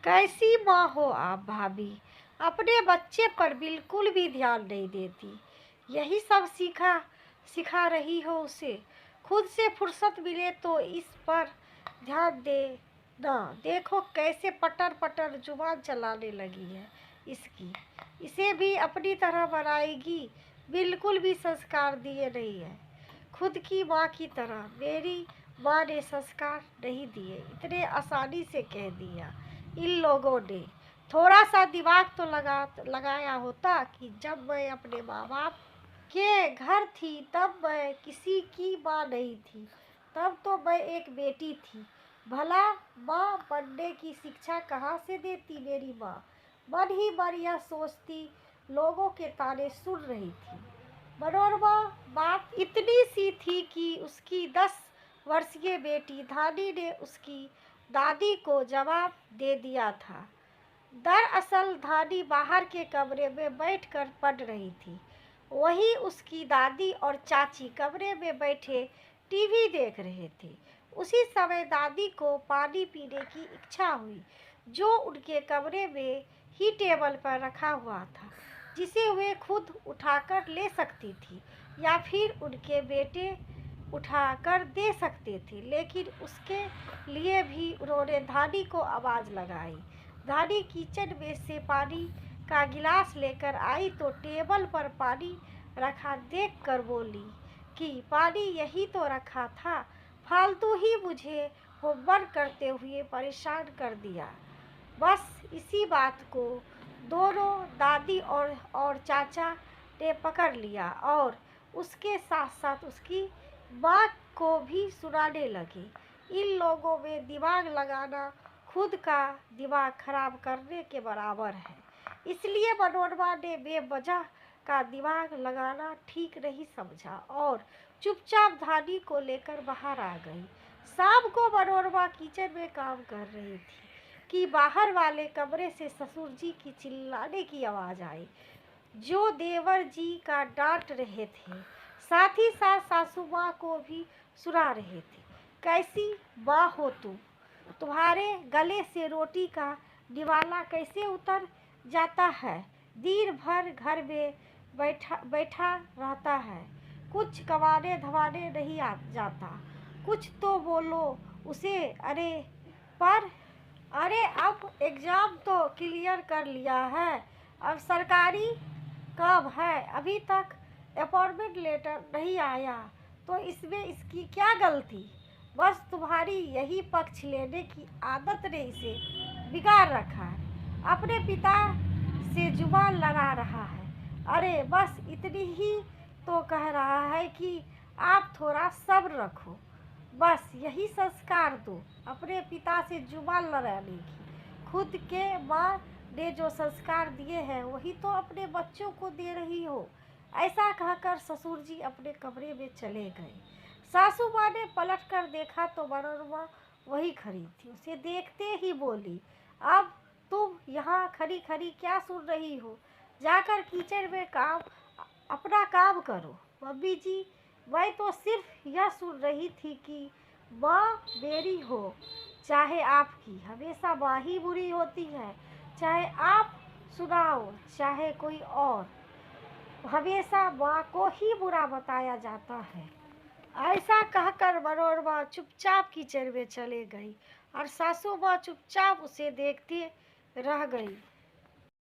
कैसी माँ हो आप भाभी, अपने बच्चे पर बिल्कुल भी ध्यान नहीं देती। यही सब सिखा रही हो उसे। खुद से फुर्सत मिले तो इस पर ध्यान दे ना। देखो कैसे पटर पटर जुबान चलाने लगी है इसकी। इसे भी अपनी तरह बनाएगी। बिल्कुल भी संस्कार दिए नहीं है। खुद की माँ की तरह मेरी माँ ने संस्कार नहीं दिए, इतने आसानी से कह दिया। इन लोगों ने थोड़ा सा दिमाग तो लगाया होता कि जब मैं अपने माँ बाप के घर थी तब मैं किसी की माँ नहीं थी, तब तो मैं एक बेटी थी। भला माँ बनने की शिक्षा कहाँ से देती मेरी माँ। मन ही मन यह सोचती, लोगों के ताने सुन रही थी। मनोरमा बात इतनी सी थी कि उसकी 10 वर्षीय बेटी धानी ने उसकी दादी को जवाब दे दिया था। दरअसल धानी बाहर के कमरे में बैठकर पढ़ रही थी। वहीं उसकी दादी और चाची कमरे में बैठे टीवी देख रहे थे। उसी समय दादी को पानी पीने की इच्छा हुई, जो उनके कमरे में ही टेबल पर रखा हुआ था, जिसे वे खुद उठाकर ले सकती थी या फिर उनके बेटे उठाकर दे सकते थे। लेकिन उसके लिए भी उन्होंने धानी को आवाज़ लगाई। धानी किचन में से पानी का गिलास लेकर आई तो टेबल पर पानी रखा देखकर बोली कि पानी यही तो रखा था, फालतू ही मुझे होमवर्क करते हुए परेशान कर दिया। बस इसी बात को दोनों दादी और चाचा ने पकड़ लिया और उसके साथ साथ उसकी माँ को भी सुनाने लगे। इन लोगों में दिमाग लगाना खुद का दिमाग खराब करने के बराबर है। इसलिए मनोरमा ने बेवजह का दिमाग लगाना ठीक नहीं समझा और चुपचाप धानी को लेकर बाहर आ गई। शाम को मनोरमा किचन में काम कर रही थी कि बाहर वाले कमरे से ससुर जी की चिल्लाने की आवाज़ आई, जो देवर जी का डांट रहे थे, साथ ही साथ सासू माँ को भी सुना रहे थे। कैसी माँ हो तुम, तुम्हारे गले से रोटी का निवाला कैसे उतर जाता है। दिन भर घर में बैठा रहता है, कुछ कमाने धमाने नहीं जाता। कुछ तो बोलो उसे। अरे अब एग्ज़ाम तो क्लियर कर लिया है, अब सरकारी कब है, अभी तक अपॉइंटमेंट लेटर नहीं आया, तो इसमें इसकी क्या गलती। बस तुम्हारी यही पक्ष लेने की आदत ने इसे बिगाड़ रखा है। अपने पिता से जुबान लड़ा रहा है। अरे बस इतनी ही तो कह रहा है कि आप थोड़ा सब्र रखो। बस यही संस्कार दो, अपने पिता से जुबान लड़ाने की। खुद के माँ ने जो संस्कार दिए हैं वही तो अपने बच्चों को दे रही हो। ऐसा कहकर ससुर जी अपने कमरे में चले गए। सासू माँ ने पलट कर देखा तो मनोरमा वही खड़ी थी। उसे देखते ही बोली, अब तुम यहाँ खड़ी खड़ी क्या सुन रही हो, जाकर किचन में अपना काम करो। मम्मी जी, मैं तो सिर्फ यह सुन रही थी कि माँ मेरी हो चाहे आपकी, हमेशा माँ ही बुरी होती है। चाहे आप सुनाओ चाहे कोई और, हमेशा माँ को ही बुरा बताया जाता है। ऐसा कहकर मनोरमा चुपचाप किचन में चले गई और सासू माँ चुपचाप उसे देखती रह गई।